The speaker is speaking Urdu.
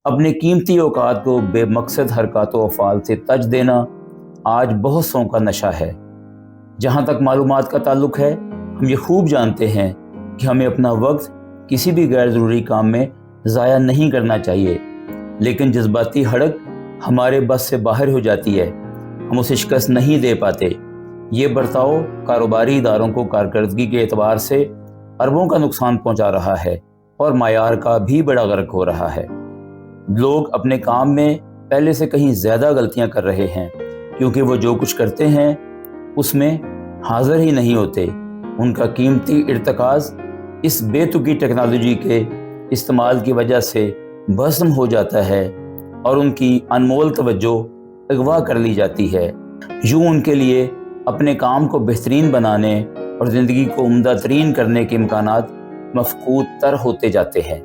اپنے قیمتی اوقات کو بے مقصد حرکات و افعال سے تج دینا آج بہت سوں کا نشہ ہے۔ جہاں تک معلومات کا تعلق ہے، ہم یہ خوب جانتے ہیں کہ ہمیں اپنا وقت کسی بھی غیر ضروری کام میں ضائع نہیں کرنا چاہیے، لیکن جذباتی ہڑک ہمارے بس سے باہر ہو جاتی ہے، ہم اسے شکست نہیں دے پاتے۔ یہ برتاؤ کاروباری اداروں کو کارکردگی کے اعتبار سے اربوں کا نقصان پہنچا رہا ہے اور معیار کا بھی بڑا غرق ہو رہا ہے۔ لوگ اپنے کام میں پہلے سے کہیں زیادہ غلطیاں کر رہے ہیں، کیونکہ وہ جو کچھ کرتے ہیں اس میں حاضر ہی نہیں ہوتے۔ ان کا قیمتی ارتکاز اس بے تکی ٹیکنالوجی کے استعمال کی وجہ سے بھسم ہو جاتا ہے اور ان کی انمول توجہ اغوا کر لی جاتی ہے۔ یوں ان کے لیے اپنے کام کو بہترین بنانے اور زندگی کو عمدہ ترین کرنے کے امکانات مفقود تر ہوتے جاتے ہیں۔